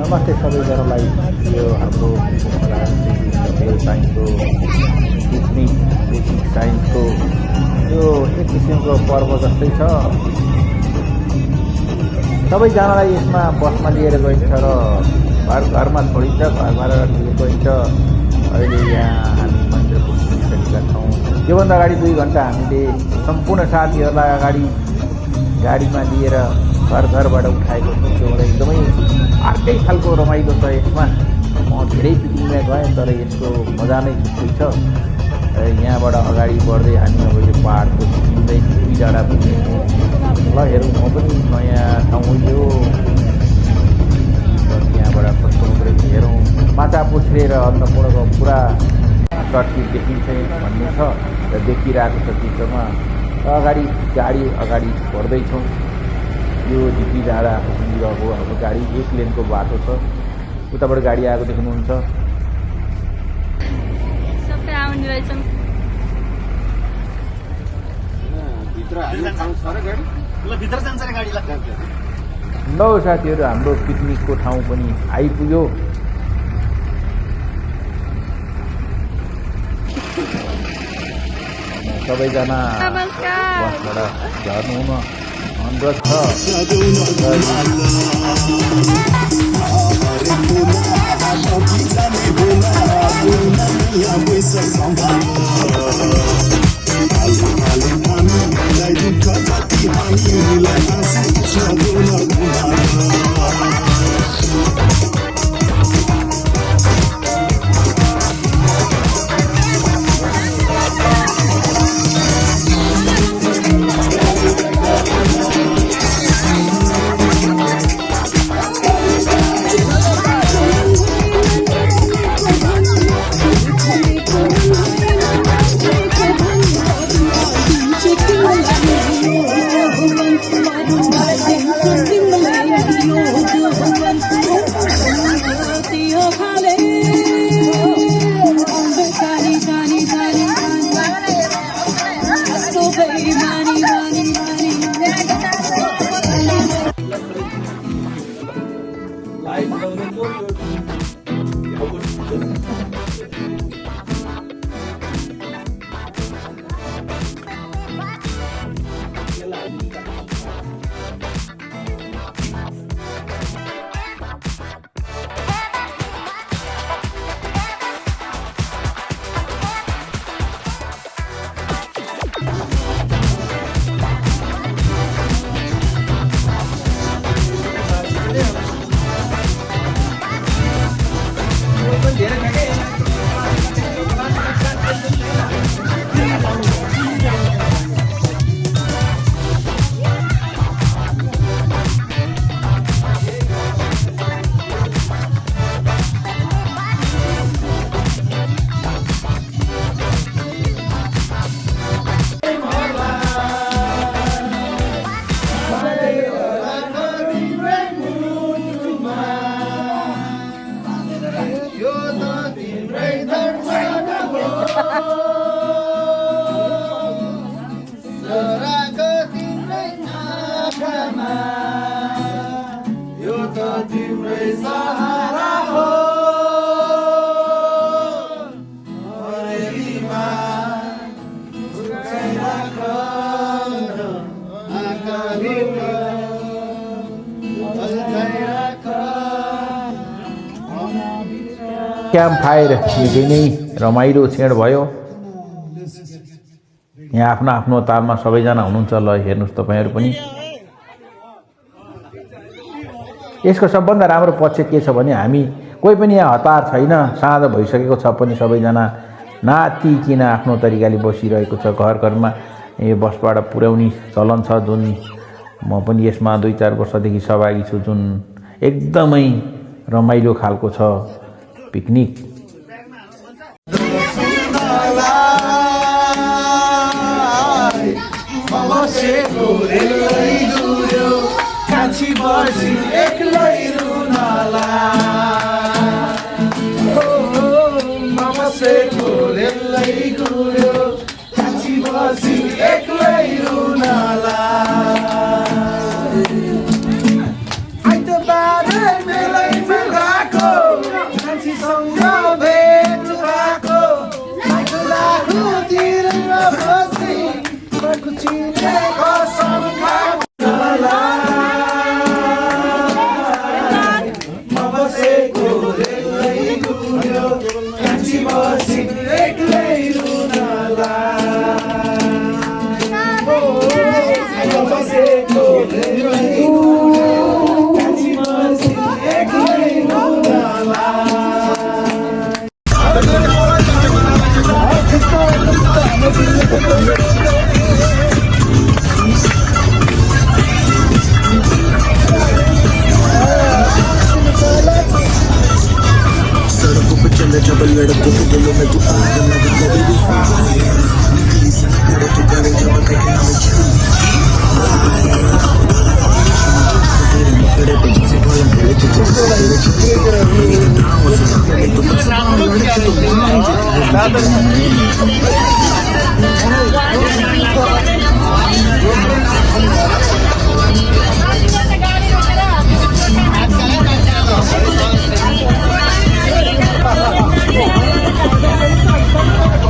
नमस्ते सबैजनालाई। यो हाम्रो साइन्सको पिकनिक बेसिक साइन्सको यो एक किसिमको पर्व जस्तै छ। सबैजनालाई यसमा बसमा लिएर गइन्छ र घरमा छोडिन्छ, घरबाट लिएर गइन्छ। अहिले यहाँ हामी मन्दिर पुगिसकेका छौँ। योभन्दा अगाडि 2 घन्टा हामीले सम्पूर्ण साथीहरूलाई अगाडि गाडीमा लिएर घरबाट उठाएको छौँ। त्यो एकदमै अर्कै खालको रमाइलो छ यसमा। म धेरै पिकनिकमा गएँ तर यसको मजा नै छुट्टै छ। यहाँबाट अगाडि बढ्दै हामी अब यो पाहाडको सिक्किँदै धुरी डाँडा पुग्नेछौँ। ल हेरौँ, म पनि नयाँ ठाउँ यो यहाँबाट कस्तो हुँदो रहेछ हेरौँ। माछा पुछ्रेर अन्नपूर्णको पुरा तस्बिर देखिन्छ भन्ने छ र देखिरहेको छ चित्रमा। अगाडि गाडी अगाडि बढ्दैछौँ। यो ढिकी डाँडा पुगिरहेको हाम्रो गाडी 1 लेनको बाटो छ। उताबाट गाडी आएको देख्नुहुन्छ। सबै आउने रहेछन्। ल साथीहरू, हाम्रो पिकनिकको ठाउँ पनि आइपुग्यो। सबैजना बसबाट झर्नु हुन अनुरोध छ। क्याम्प फायर निकै नै रमाइलो क्षण भयो। यहाँ आफ्नो आफ्नो तालमा सबैजना हुनुहुन्छ। ल हेर्नुहोस् तपाईँहरू पनि। यसको सबभन्दा राम्रो पक्ष के छ भने हामी कोही पनि यहाँ हतार छैन। साँझ भइसकेको छ पनि सबैजना नातिकिन आफ्नो तरिकाले बसिरहेको छ। घर घरमा यो बसबाट पुर्याउने चलन छ, जुन म पनि यसमा 2-4 वर्षदेखि सहभागी छु। जुन एकदमै रमाइलो खालको छ पिकनिक।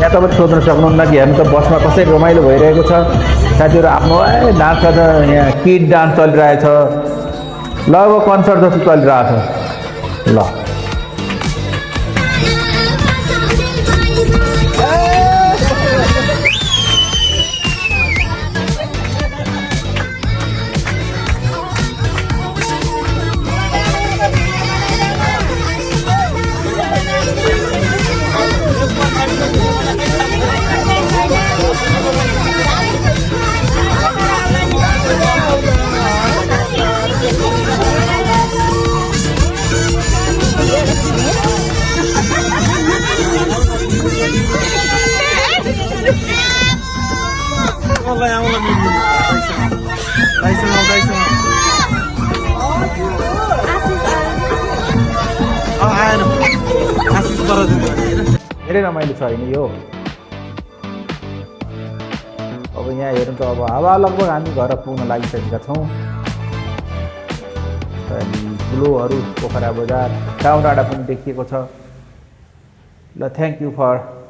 यहाँ तपाईँले सोध्न सक्नुहुन्न कि हेर्नु त बसमा कसरी रमाइलो भइरहेको छ साथीहरू आफ्नो डान्स गर्दा यहाँ किड डान्स चलिरहेछ ल अब कन्सर्ट जस्तो चलिरहेछ ल धेरै रमाइलो छ होइन यो अब यहाँ हेर्नु त अब हावा लगभग हामी घर पुग्न लागिसकेका छौँ अनि ठुलोहरू पोखरा बजार टाउन डाँडा पनि देखिएको छ ल थ्याङ्क यू फर